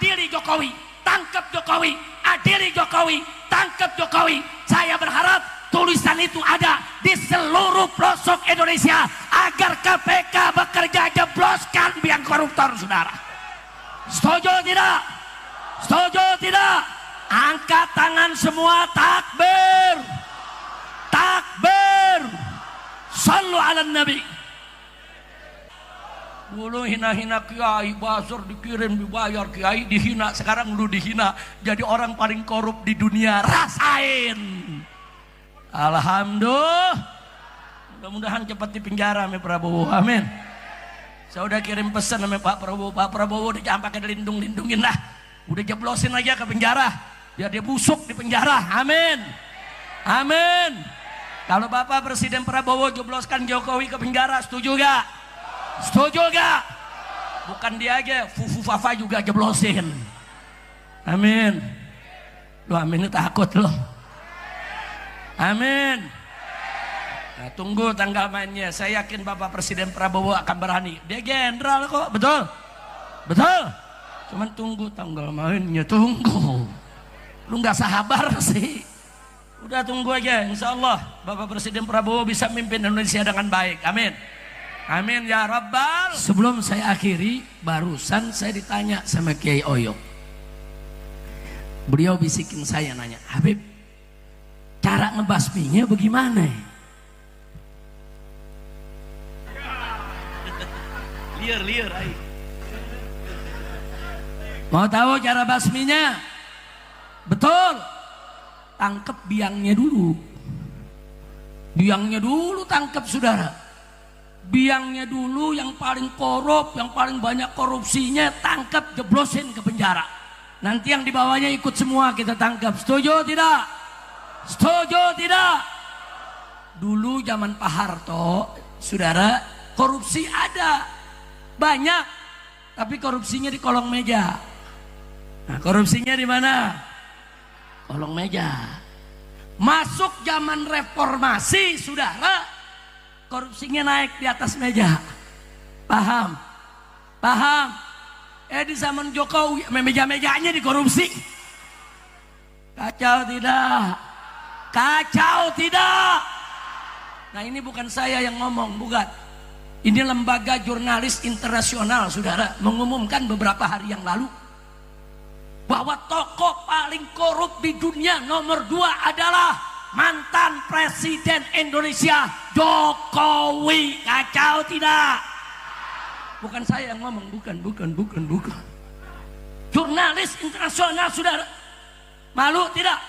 adili Jokowi, tangkap Jokowi, adili Jokowi, tangkap Jokowi. Saya berharap tulisan itu ada di seluruh pelosok Indonesia agar KPK bekerja, jebloskan biang koruptor, saudara. Setuju tidak? Setuju tidak? Angkat tangan semua, takbir, takbir, sallu ala nabi. Dulu hina-hina kiai, basur dikirim dibayar, kiai dihina, sekarang lu dihina jadi orang paling korup di dunia. Rasain. Alhamdulillah. Mudah-mudahan cepat di penjara sama Prabowo. Amin. Saya udah kirim pesan sama Pak Prabowo. Pak Prabowo udah jangan pakai dilindung-lindungin lah. Udah jeblosin aja ke penjara biar dia busuk di penjara. Amin. Amin. Kalau Bapak Presiden Prabowo jebloskan Jokowi ke penjara, setuju gak? Setuju gak? Bukan dia aja, Fufu Fafa juga jeblosin. Amin. Lu amin takut loh. Amin. Nah, tunggu tanggal mainnya. Saya yakin Bapak Presiden Prabowo akan berani. Dia jenderal kok, betul? Betul? Cuman tunggu tanggal mainnya, tunggu. Lu nggak sabar sih. Udah tunggu aja, insya Allah Bapak Presiden Prabowo bisa memimpin Indonesia dengan baik. Amin. Amin ya Rabbal. Sebelum saya akhiri, barusan saya ditanya sama Kiai Oyok. Beliau bisikin saya, nanya, Habib, cara ngebasminya bagaimana? Liar, ayo. Mau tahu cara basminya? Betul. Tangkep biangnya dulu. Biangnya dulu tangkep, saudara. Biangnya dulu yang paling korup, yang paling banyak korupsinya, tangkep, jeblosin ke penjara. Nanti yang di bawahnya ikut semua kita tangkap. Setuju tidak? Setuju tidak? Dulu zaman Pak Harto, saudara, korupsi ada banyak, tapi korupsinya di kolong meja. Nah, korupsinya di mana? Kolong meja. Masuk zaman reformasi, saudara, korupsinya naik di atas meja. Paham? Paham? Di zaman Jokowi meja-mejanya dikorupsi. Kacau tidak? Kacau tidak? Nah, ini bukan saya yang ngomong, bukan. Ini lembaga jurnalis internasional, saudara, mengumumkan beberapa hari yang lalu bahwa tokoh paling korup di dunia nomor 2 adalah mantan Presiden Indonesia Jokowi. Kacau tidak? Bukan saya yang ngomong, bukan. Jurnalis internasional, saudara. Malu tidak?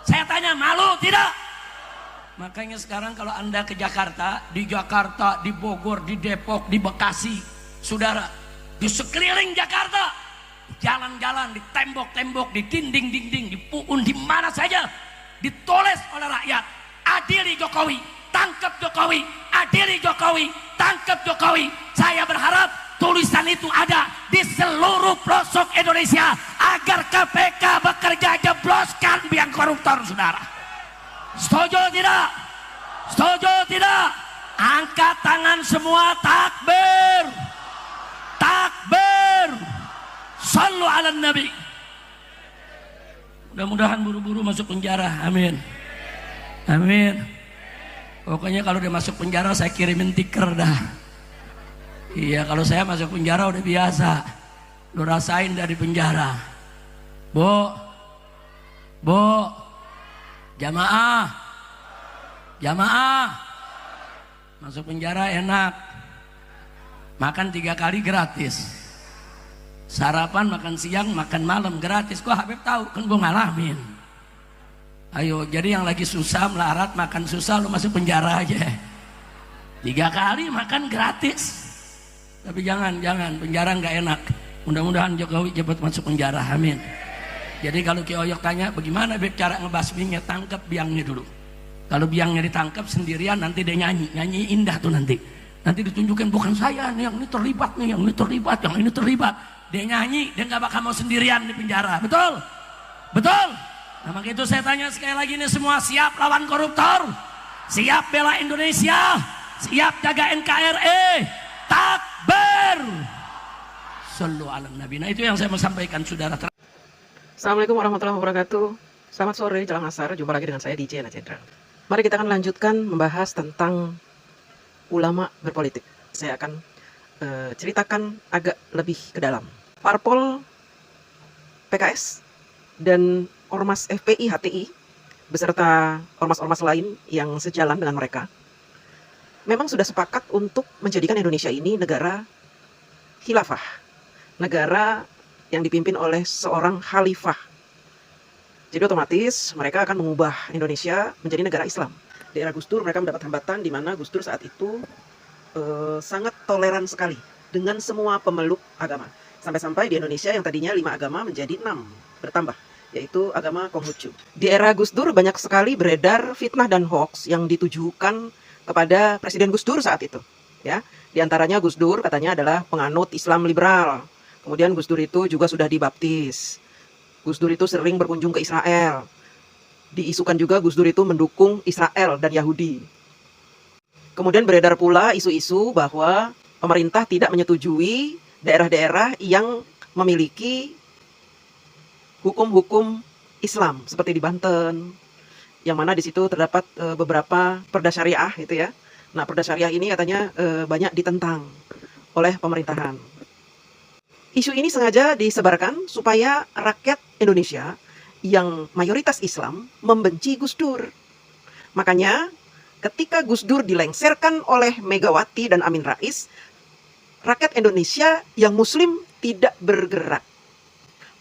Saya tanya, malu tidak? Makanya sekarang kalau Anda ke Jakarta, di Bogor, di Depok, di Bekasi, saudara, di sekeliling Jakarta, jalan-jalan, di tembok-tembok, di dinding-dinding, di puun, di mana saja, ditulis oleh rakyat, adili Jokowi, tangkap Jokowi, adili Jokowi, tangkap Jokowi. Saya berharap tulisan itu ada di seluruh pelosok Indonesia agar KPK bekerja, jebloskan biang koruptor, saudara. Setuju tidak? Setuju tidak? Angkat tangan semua, takbir, takbir, sallu ala nabi. Mudah-mudahan buru-buru masuk penjara. Amin. Amin. Pokoknya kalau dia masuk penjara saya kirimin tiker dah. Iya, kalau saya masuk penjara udah biasa. Lu rasain dari penjara. Bu, jamaah, masuk penjara enak, makan 3 kali gratis, sarapan, makan siang, makan malam gratis. Kok Habib tahu? Kan gue ngalamin. Ayo, jadi yang lagi susah melarat, makan susah, lu masuk penjara aja. 3 kali makan gratis. Tapi jangan, penjara nggak enak. Mudah-mudahan Jokowi cepat masuk penjara. Amin. Jadi kalau Ki Oyok tanya bagaimana Beb cara ngebasminya, tangkap biangnya dulu. Kalau biangnya ditangkap sendirian, nanti dia nyanyi indah tuh nanti ditunjukin, bukan saya nih yang ini terlibat, yang ini terlibat. Dia nyanyi, dia nggak bakal mau sendirian di penjara. Betul? Nah, maka itu saya tanya sekali lagi, ini semua siap lawan koruptor? Siap bela Indonesia? Siap jaga NKRI? Takbir, Sallu ala Nabi. Nah, itu yang saya mau sampaikan, saudara. Assalamualaikum warahmatullahi wabarakatuh. Selamat sore, jelang asar. Jumpa lagi dengan saya DJ Ena Cendra. Mari kita akan lanjutkan membahas tentang ulama berpolitik. Saya akan ceritakan agak lebih ke dalam. Parpol PKS dan Ormas FPI HTI beserta ormas-ormas lain yang sejalan dengan mereka memang sudah sepakat untuk menjadikan Indonesia ini negara khilafah, negara yang dipimpin oleh seorang khalifah. Jadi otomatis mereka akan mengubah Indonesia menjadi negara Islam. Di era Gus Dur mereka mendapat hambatan di mana Gus Dur saat itu sangat toleran sekali dengan semua pemeluk agama. Sampai-sampai di Indonesia yang tadinya 5 agama menjadi 6, bertambah, yaitu agama Konghucu. Di era Gus Dur banyak sekali beredar fitnah dan hoax yang ditujukan kepada Presiden Gus Dur saat itu. Ya, di antaranya Gus Dur katanya adalah penganut Islam liberal. Kemudian Gus Dur itu juga sudah dibaptis. Gus Dur itu sering berkunjung ke Israel. Diisukan juga Gus Dur itu mendukung Israel dan Yahudi. Kemudian beredar pula isu-isu bahwa pemerintah tidak menyetujui daerah-daerah yang memiliki hukum-hukum Islam seperti di Banten, yang mana di situ terdapat beberapa perda syariah gitu ya. Nah, perda syariah ini katanya banyak ditentang oleh pemerintahan. Isu ini sengaja disebarkan supaya rakyat Indonesia yang mayoritas Islam membenci Gus Dur. Makanya ketika Gus Dur dilengserkan oleh Megawati dan Amin Rais, rakyat Indonesia yang Muslim tidak bergerak.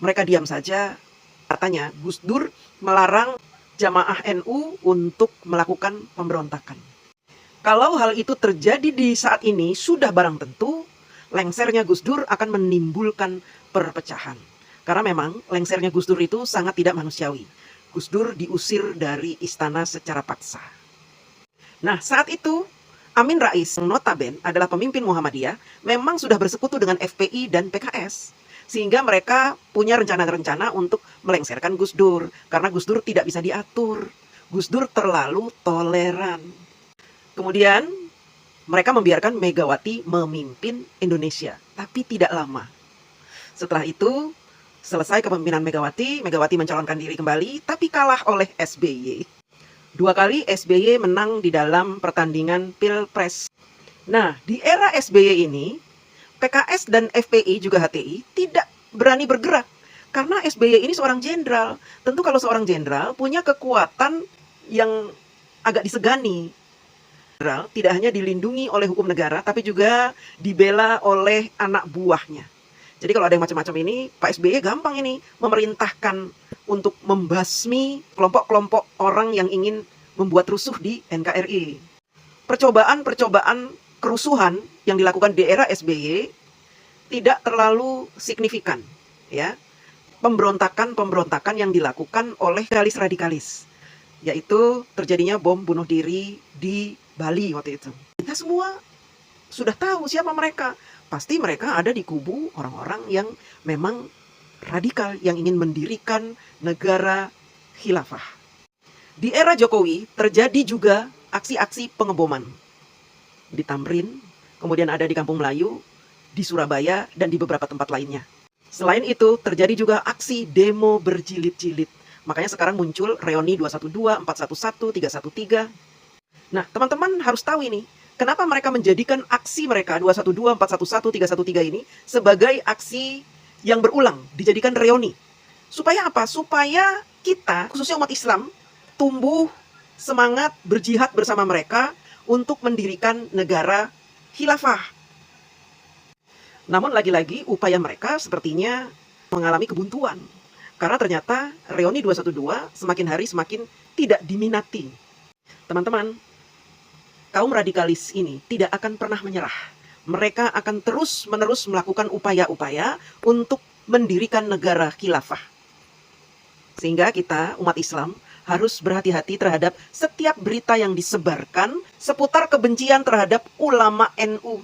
Mereka diam saja. Katanya Gus Dur melarang jamaah NU untuk melakukan pemberontakan. Kalau hal itu terjadi di saat ini, sudah barang tentu lengsernya Gus Dur akan menimbulkan perpecahan. Karena memang lengsernya Gus Dur itu sangat tidak manusiawi. Gus Dur diusir dari istana secara paksa. Nah, saat itu Amin Rais, notabene adalah pemimpin Muhammadiyah, memang sudah bersekutu dengan FPI dan PKS. Sehingga mereka punya rencana-rencana untuk melengserkan Gus Dur. Karena Gus Dur tidak bisa diatur. Gus Dur terlalu toleran. Kemudian mereka membiarkan Megawati memimpin Indonesia. Tapi tidak lama. Setelah itu, selesai kepemimpinan Megawati, Megawati mencalonkan diri kembali, tapi kalah oleh SBY. 2 kali SBY menang di dalam pertandingan Pilpres. Nah, di era SBY ini, PKS dan FPI juga HTI tidak berani bergerak. Karena SBY ini seorang jenderal. Tentu kalau seorang jenderal punya kekuatan yang agak disegani. Jenderal tidak hanya dilindungi oleh hukum negara, tapi juga dibela oleh anak buahnya. Jadi kalau ada yang macam-macam ini, Pak SBY gampang ini memerintahkan untuk membasmi kelompok-kelompok orang yang ingin membuat rusuh di NKRI. Percobaan-percobaan kerusuhan yang dilakukan di era SBY tidak terlalu signifikan, ya. Pemberontakan-pemberontakan yang dilakukan oleh radikalis, yaitu terjadinya bom bunuh diri di Bali waktu itu. Kita semua sudah tahu siapa mereka. Pasti mereka ada di kubu orang-orang yang memang radikal, yang ingin mendirikan negara khilafah. Di era Jokowi terjadi juga aksi-aksi pengeboman di Tamrin, kemudian ada di Kampung Melayu, di Surabaya, dan di beberapa tempat lainnya. Selain itu, terjadi juga aksi demo berjilid-jilid. Makanya sekarang muncul reuni 212, 411, 313. Nah, teman-teman harus tahu ini, kenapa mereka menjadikan aksi mereka 212, 411, 313 ini sebagai aksi yang berulang, dijadikan reuni. Supaya apa? Supaya kita, khususnya umat Islam, tumbuh semangat berjihad bersama mereka untuk mendirikan negara khilafah. Namun lagi-lagi upaya mereka sepertinya mengalami kebuntuan. Karena ternyata reuni 212 semakin hari semakin tidak diminati. Teman-teman, kaum radikalis ini tidak akan pernah menyerah. Mereka akan terus-menerus melakukan upaya-upaya untuk mendirikan negara khilafah. Sehingga kita, umat Islam, harus berhati-hati terhadap setiap berita yang disebarkan seputar kebencian terhadap ulama NU.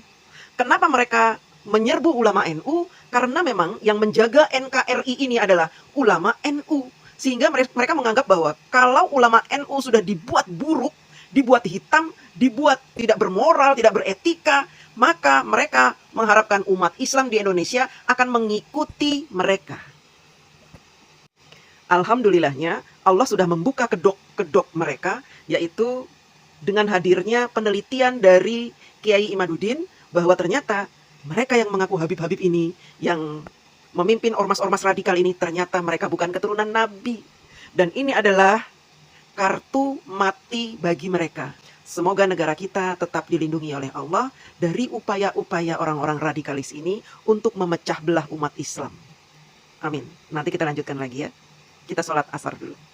Kenapa mereka menyerbu ulama NU? Karena memang yang menjaga NKRI ini adalah ulama NU. Sehingga mereka menganggap bahwa kalau ulama NU sudah dibuat buruk, dibuat hitam, dibuat tidak bermoral, tidak beretika, maka mereka mengharapkan umat Islam di Indonesia akan mengikuti mereka. Alhamdulillahnya Allah sudah membuka kedok-kedok mereka, yaitu dengan hadirnya penelitian dari Kiai Imaduddin bahwa ternyata mereka yang mengaku Habib-Habib ini, yang memimpin ormas-ormas radikal ini, ternyata mereka bukan keturunan Nabi. Dan ini adalah kartu mati bagi mereka. Semoga negara kita tetap dilindungi oleh Allah dari upaya-upaya orang-orang radikalis ini untuk memecah belah umat Islam. Amin. Nanti kita lanjutkan lagi ya. Kita sholat asar dulu.